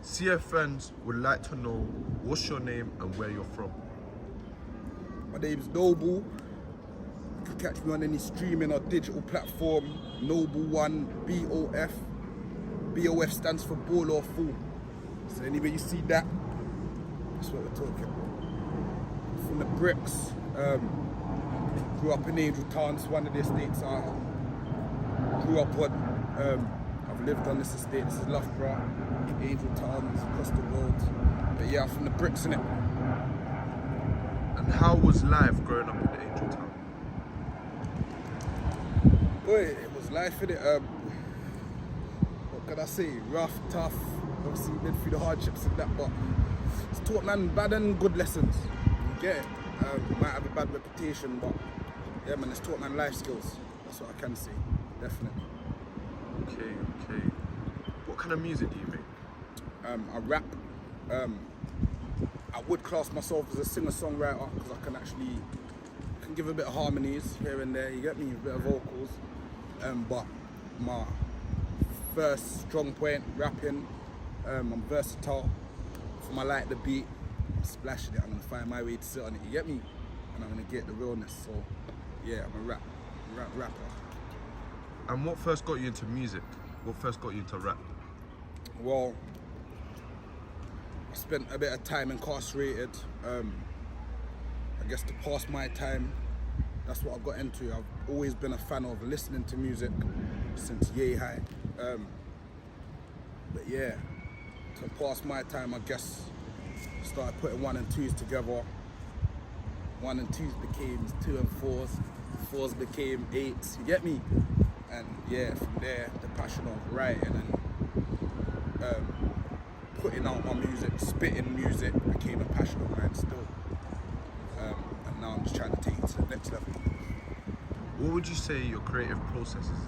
CF fans would like to know what's your name and where you're from. My name's Noble. You can catch me on any streaming or digital platform. Noble1bof. BOF stands for ball or fool. So anyway you see that, that's what we're talking. From the bricks. Grew up in Angel Town, it's one of the estates I grew up on. I've lived on this estate, this is Loughborough, Angel Town, it's across the road. But yeah, I'm from the bricks, innit? And how was life growing up in the Angel Town? Boy, it was life, innit? What can I say? Rough, tough, obviously been through the hardships and that, but it's taught man bad and good lessons. You get it? Might have a bad reputation, but yeah man, it's taught man life skills. That's what I can say, definitely. Okay. What kind of music do you make? I rap. I would class myself as a singer-songwriter because I can give a bit of harmonies here and there, you get me, a bit of vocals. But my first strong point, rapping, I'm versatile. From I like the beat, I'm splashing it, I'm gonna find my way to sit on it, you get me? And I'm gonna get the realness, so yeah, I'm a rapper. And what first got you into music? What first got you into rap? Well, I spent a bit of time incarcerated. I guess to pass my time, that's what I got into. I've always been a fan of listening to music since yay high. But yeah, to pass my time, I guess, started putting 1 and 2s together. 1 and 2s became 2 and 4s. 4s became 8s, you get me? And yeah, from there, the passion of writing and putting out my music, spitting music became a passion of mine still. And now I'm just trying to take it to the next level. What would you say your creative process is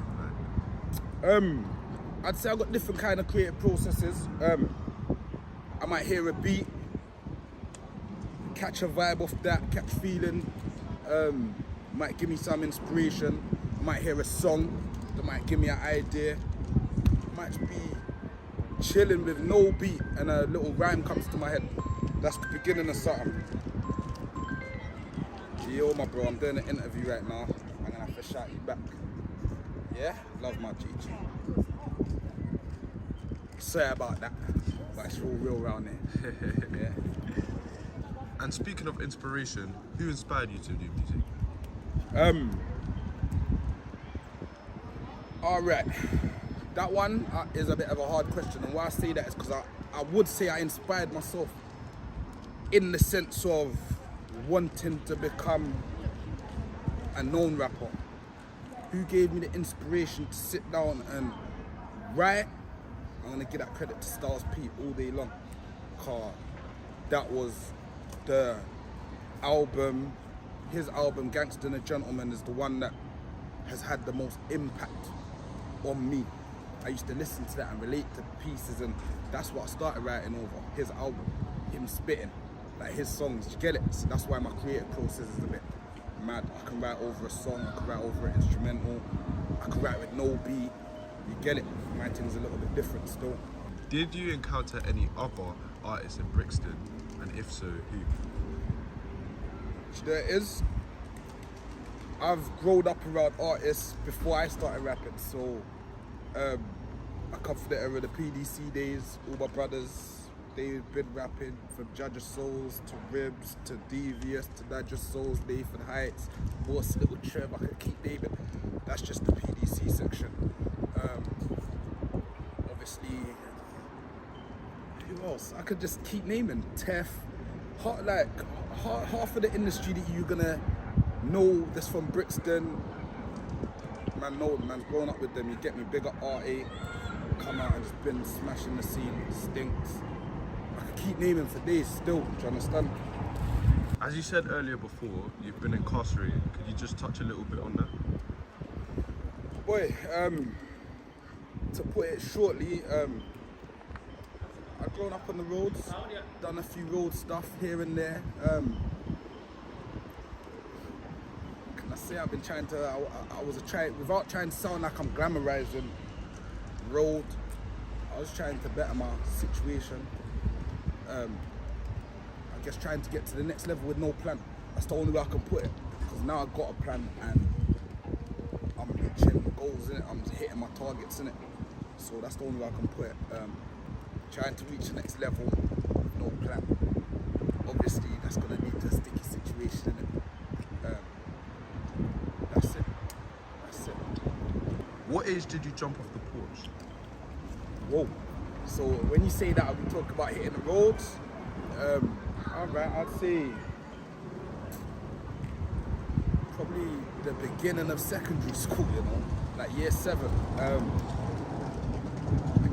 like? I'd say I've got different kind of creative processes. I might hear a beat, catch a vibe off that, catch feeling, might give me some inspiration. I might hear a song that might give me an idea. Might be chilling with no beat and a little rhyme comes to my head. That's the beginning of something. Yo, my bro, I'm doing an interview right now. I'm gonna have to shout you back. Yeah, love my GG. Sorry about that, but it's all real around there. Yeah. And speaking of inspiration, who inspired you to do music? Alright, that one is a bit of a hard question, and why I say that is because I would say I inspired myself in the sense of wanting to become a known rapper. Who gave me the inspiration to sit down and write? I'm gonna give that credit to Styles P all day long, cause that was the album, his album Gangster and a Gentleman is the one that has had the most impact on me. I used to listen to that and relate to the pieces, and that's what I started writing over, his album, him spitting, like his songs, you get it? So that's why my creative process is a bit mad. I can write over a song, I can write over an instrumental, I can write with no beat, you get it? My thing's a little bit different still. Did you encounter any other artists in Brixton, and if so, who? There is. I've grown up around artists before I started rapping, so I come from the era of the PDC days. All my brothers, they've been rapping from Judge of Souls to Ribs to Devious to Nudge of Souls, Nathan Heights, Boss, Little Trev, I could keep naming. That's just the PDC section. Obviously, who else? I could just keep naming. Tef, half of the industry that you're gonna know that's from Brixton, man, man's grown up with them, you get me. Big up R8, come out and just been smashing the scene, stinks. I could keep naming for days still, do you understand? As you said earlier before, you've been incarcerated. Could you just touch a little bit on that? Boy, to put it shortly, I've grown up on the roads, done a few road stuff here and there. Can I say I've been trying to, without trying to sound like I'm glamorizing road, I was trying to better my situation. I guess trying to get to the next level with no plan. That's the only way I can put it. Because now I've got a plan and I'm reaching goals in it. I'm hitting my targets in it. So that's the only way I can put it. Trying to reach the next level with no plan. Obviously, that's going to lead to a sticky situation in it. That's it. That's it. What age did you jump off the porch? Whoa. So when you say that, we talk about hitting the roads. Alright, I'd say probably the beginning of secondary school, you know, like year 7.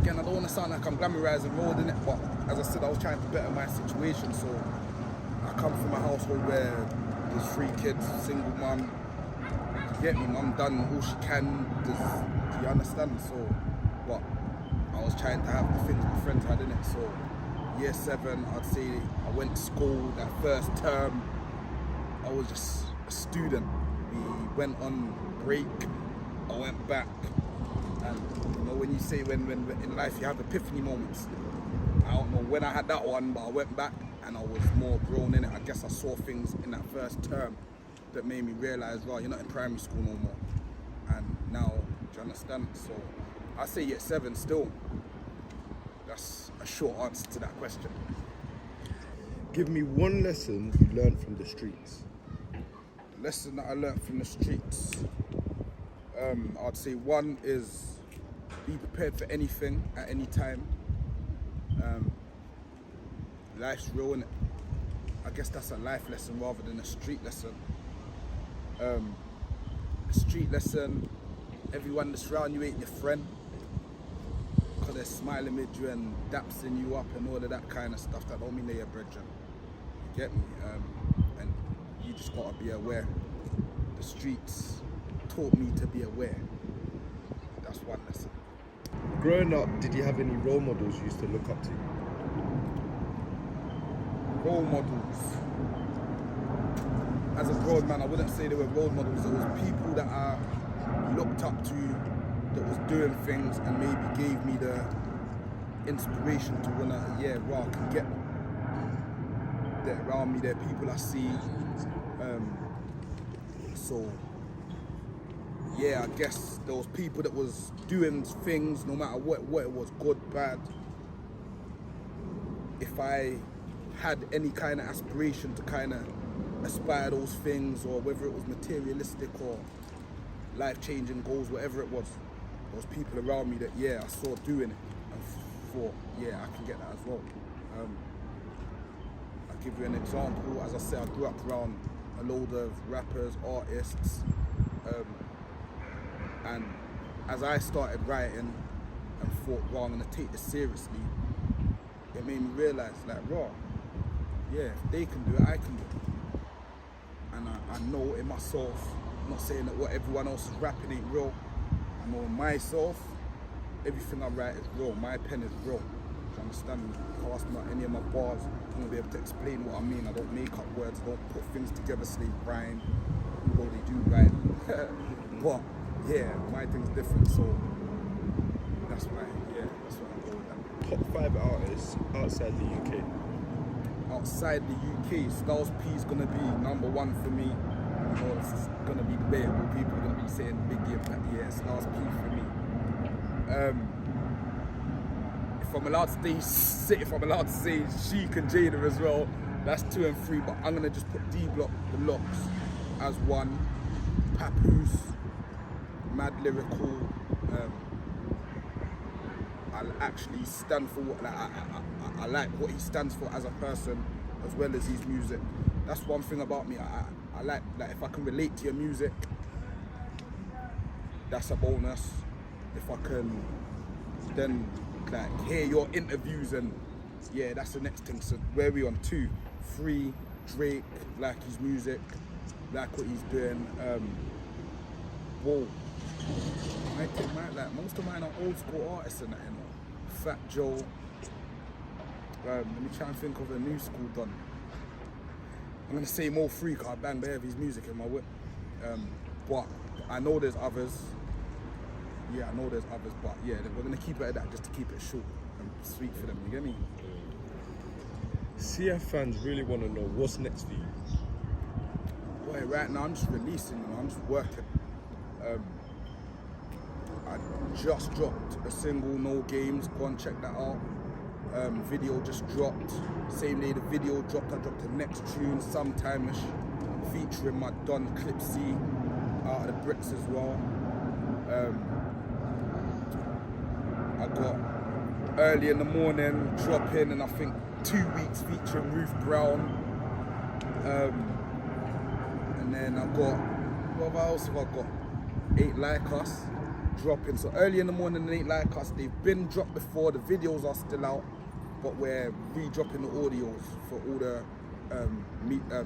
Again, I don't want to sound like I'm glamorizing road in it, but as I said, I was trying to better my situation. So I come from a household where there's 3 kids, single mum. You get me? Mum done all she can. Do you understand? So what? I was trying to have the things my friends had in it. So year 7, I'd say I went to school that first term. I was just a student. We went on break. I went back. And you know, when you say when in life you have epiphany moments, I don't know when I had that one, but I went back and I was more grown in it. I guess I saw things in that first term that made me realise, well, you're not in primary school no more. And now, do you understand? So I say year 7 still. That's a short answer to that question. Give me one lesson you learned from the streets. The lesson that I learned from the streets, I'd say one is be prepared for anything at any time. Life's real, innit? I guess that's a life lesson rather than a street lesson. A street lesson, everyone that's around you ain't your friend. Because they're smiling with you and dapsing you up and all of that kind of stuff. That don't mean they're your brethren. You get me? And you just gotta be aware. The streets taught me to be aware. That's one lesson. Growing up, did you have any role models you used to look up to? Role models. As a grown man, I wouldn't say they were role models. There was people that I looked up to that was doing things and maybe gave me the inspiration to wanna, I can get that around me. There are people I see. So yeah, I guess there was people that was doing things no matter what it was, good, bad. If I had any kind of aspiration to kind of aspire those things, or whether it was materialistic or life-changing goals, whatever it was, there was people around me that, I saw doing it and thought, I can get that as well. I'll give you an example. As I said, I grew up around a load of rappers, artists, and as I started writing and thought, I'm gonna take this seriously, it made me realise, if they can do it, I can do it. And I know in myself, I'm not saying that what everyone else is rapping ain't real. I know in myself, everything I write is real. My pen is real. Do you understand? If you ask me about any of my bars, I'm gonna be able to explain what I mean. I don't make up words, I don't put things together so they rhyme, although they do rhyme. But my thing's different, so that's why I go with that. Top 5 artists outside the UK. Outside the UK, Styles P is gonna be number 1 for me. You know, it's gonna be debatable. People are gonna be saying Biggie Impact. Styles P for me. If I'm allowed to say Sheik and Jada as well, that's 2 and 3. But I'm gonna just put D-Block, the Locks, as 1. Papoose, mad lyrical. I actually stand for what I like what he stands for as a person, as well as his music. That's one thing about me. I like if I can relate to your music, that's a bonus. If I can then hear your interviews, and that's the next thing. So where we on 2, 3, Drake, like his music, like what he's doing. Most of mine are old school artists and that, you know. Fat Joe. Let me try and think of a new school done. I'm gonna say Mo Free, cause I bang bare of his music in my whip. But I know there's others. Yeah, I know there's others, but yeah, we're gonna keep it at that just to keep it short and sweet for them. You get me? CF fans really want to know what's next for you. Boy, right now I'm just releasing, you know, I'm just working. I just dropped a single, No Games. Go and check that out. Video just dropped. Same day the video dropped, I dropped the next tune sometime-ish, featuring my Don Clipsy out of the Bricks as well. I got Early in the Morning dropping, and I think 2 weeks featuring Ruth Brown. And then I got, what else have I got? Ain't Like Us dropping. So Early in the Morning and Ain't Like Us, they've been dropped before, the videos are still out, but we're re-dropping the audios for all the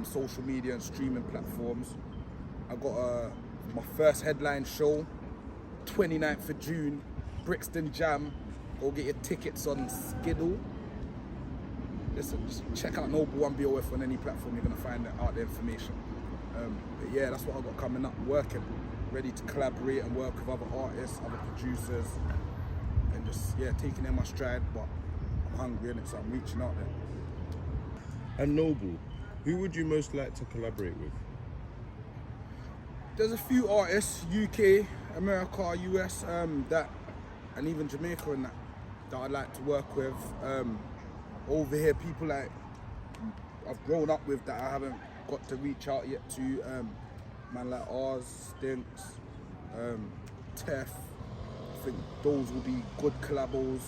social media and streaming platforms. I got my first headline show, 29th of June, Brixton Jam. Go get your tickets on Skiddle. Listen, just check out Noble1bof on any platform, you're gonna find out the information. But yeah, that's what I got coming up, working, ready to collaborate and work with other artists, other producers, and just, yeah, taking in my stride, but I'm hungry, innit, so I'm reaching out there. And Noble, who would you most like to collaborate with? There's a few artists, UK, America, US, that, and even Jamaica and that I'd like to work with. Over here, people like I've grown up with that I haven't got to reach out yet to. Man like Oz, Stinks, Tef. I think those will be good collabos,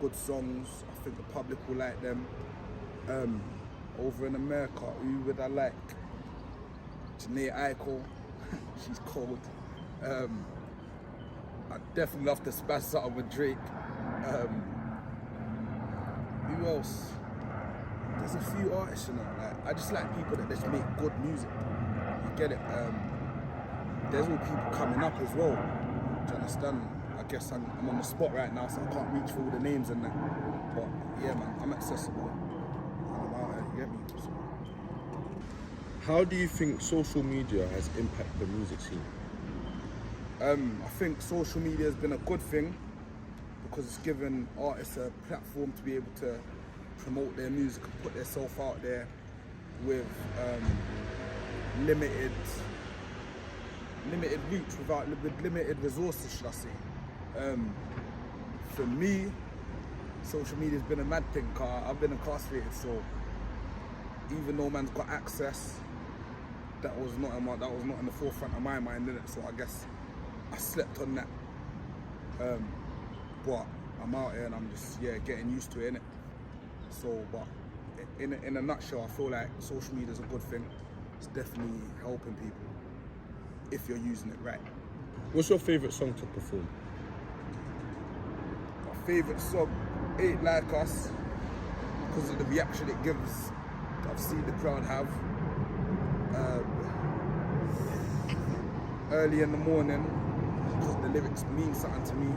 good songs. I think the public will like them. Over in America, who would I like? Janae Aiko, she's cold. I'd definitely love to smash something with Drake. Who else? There's a few artists, you know. Like, I just like people that just make good music. You get it? There's all people coming up as well. Do you understand? I guess I'm on the spot right now, so I can't reach for all the names and that. But yeah, man, I'm accessible. And I'm out here, you get me? So. How do you think social media has impacted the music scene? I think social media has been a good thing because it's given artists a platform to be able to promote their music and put themselves out there with limited reach, with limited resources, should I say. For me, social media has been a mad thing, cause I've been incarcerated, so even though man's got access, that was not in the forefront of my mind, innit? So I guess I slept on that. But I'm out here and I'm just, yeah, getting used to it, innit? So, but in a nutshell, I feel like social media is a good thing. It's definitely helping people if you're using it right. What's your favourite song to perform? My favourite song, Ain't Like Us, because of the reaction it gives. I've seen the crowd have. Early in the Morning, because the lyrics mean something to me.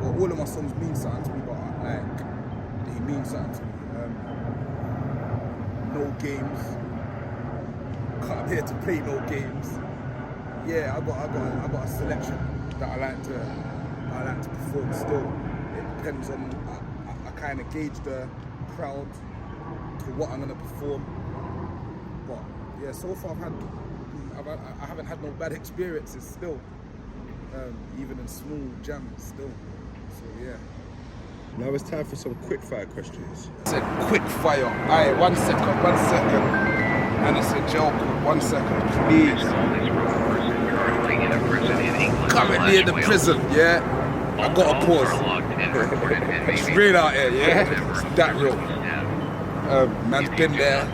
Well, all of my songs mean something to me, but like, they mean something to me. No Games. I'm here to play No Games. Yeah, I got a selection that I like to perform still. It depends on, I kind of gauge the crowd to what I'm gonna perform. But yeah, so far I haven't had no bad experiences still, even in small jams still. So yeah. Now it's time for some quick fire questions. I said quick fire. Alright, 1 second. And it's a joke. 1 second, please. Currently in the prison, yeah. I got a pause. It's real out here, yeah. It's that real. Man's been there,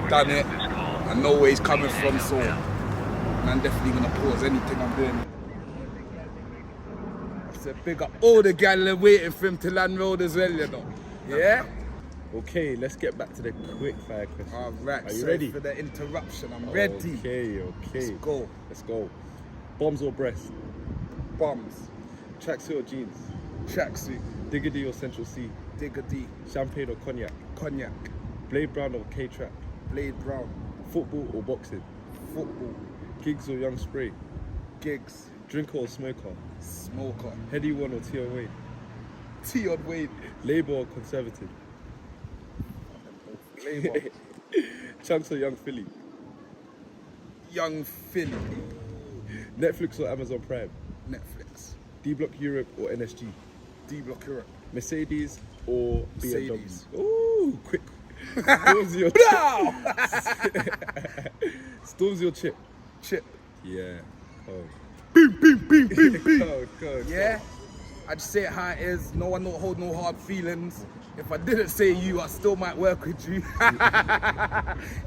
done it. I know where he's coming from, so man definitely gonna pause anything I'm doing. I said big up all the gal waiting for him to land road as well, you know. Yeah? Okay, let's get back to the quick fire questions. Alright, are you sorry ready? for the interruption, I'm ready. Okay. Let's go. Bombs or breast? Bombs. Tracksuit or jeans? Tracksuit. Diggity or Central C? Diggity. Champagne or cognac? Cognac. Blade Brown or K-Trap? Blade Brown. Football or boxing? Football. Gigs or Young Spray? Gigs. Drinker or smoker? Smoker. Heady one or Tion Wayne? Tion Wayne. Labour or Conservative? Labour. Chunks or Young Philly? Young Philly. Netflix or Amazon Prime? Netflix. D-Block Europe or NSG? D-Block Europe. Mercedes or BMW? Mercedes. Ooh, quick. Stormzy or Stormzy or Chip? Chip. Yeah. Cold. Boom. Cold. Yeah. I just say it how it is. No one don't hold no hard feelings. If I didn't say you, I still might work with you.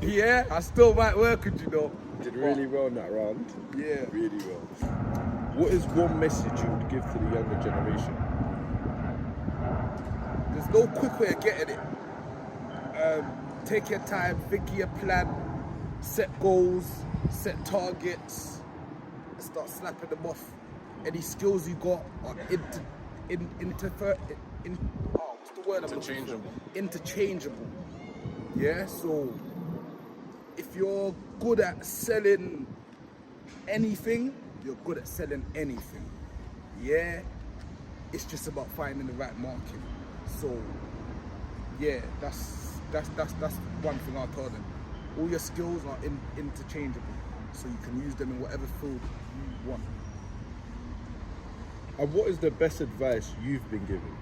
Yeah, I still might work with you though. Did really well in that round. Yeah. Really well. What is one message you would give to the younger generation? There's no quick way of getting it. Take your time, think of your plan, set goals, set targets, and start snapping them off. Any skills you got are what's the word I'm looking for? Interchangeable. Yeah, so if you're good at selling anything, you're good at selling anything. Yeah, it's just about finding the right market. So yeah, that's one thing I'll tell them. All your skills are interchangeable, so you can use them in whatever field you want. And what is the best advice you've been given?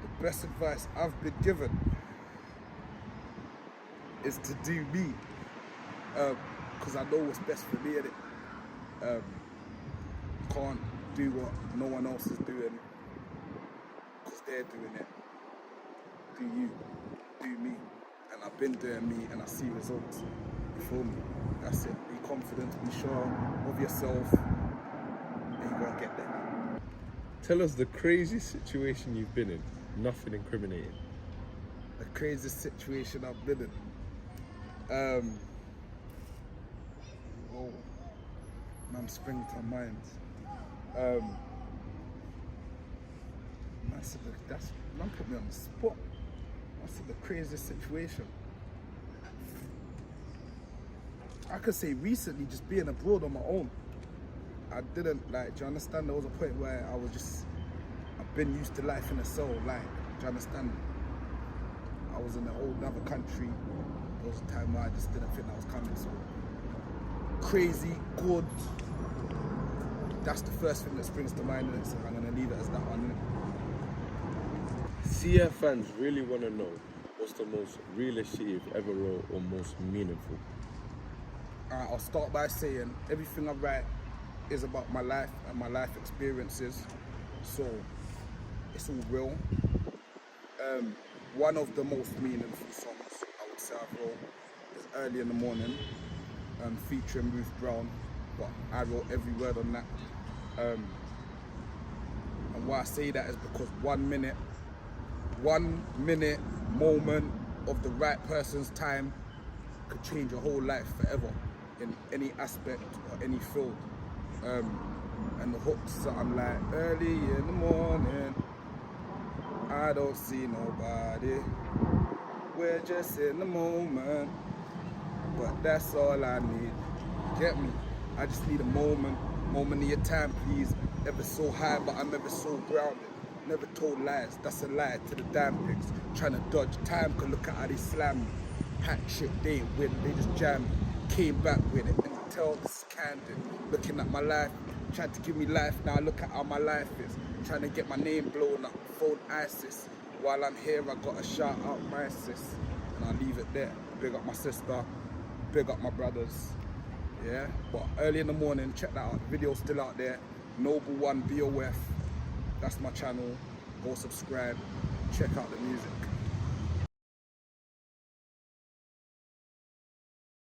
The best advice I've been given is to do me, because I know what's best for me, innit? Can't do what no one else is doing, because they're doing it. Do you, do me, and I've been doing me, and I see results. You feel me? That's it. Be confident, be sure of yourself, and you're gonna get there. Tell us the craziest situation you've been in. Nothing incriminating. The craziest situation I've been in. Oh, man, spring to mind. Man put me on the spot. That's the craziest situation. I could say recently, just being abroad on my own. I didn't do you understand? There was a point where I've been used to life in a cell, do you understand? I was in a whole other country. There was a time where I just didn't think that was coming, so crazy, good. That's the first thing that springs to mind, and so I'm gonna leave it as that one. CF fans really want to know what's the most realest shit you've ever wrote or most meaningful. Alright, I'll start by saying everything I write is about my life and my life experiences, so it's all real. One of the most meaningful songs I would say I've wrote is Early in the Morning, featuring Ruth Brown, but I wrote every word on that. And why I say that is because 1 minute moment of the right person's time could change your whole life forever in any aspect or any field. And the hooks, so I'm like, early in the morning, I don't see nobody, we're just in the moment, but that's all I need. Get me? I just need a moment of your time, please. Ever so high, but I'm ever so grounded. Never told lies, that's a lie to the damn pigs. Trying to dodge time, cause look at how they slam me. Pack shit, they ain't win, they just jam me. Came back with it, and you tell this is candid. Looking at my life, trying to give me life, now look at how my life is. Trying to get my name blown up, phone ISIS. While I'm here, I gotta shout out my sis. And I'll leave it there. Big up my sister, big up my brothers. Yeah, but early in the morning, check that out. The video's still out there. Noble1bof. That's my channel. Go subscribe. Check out the music.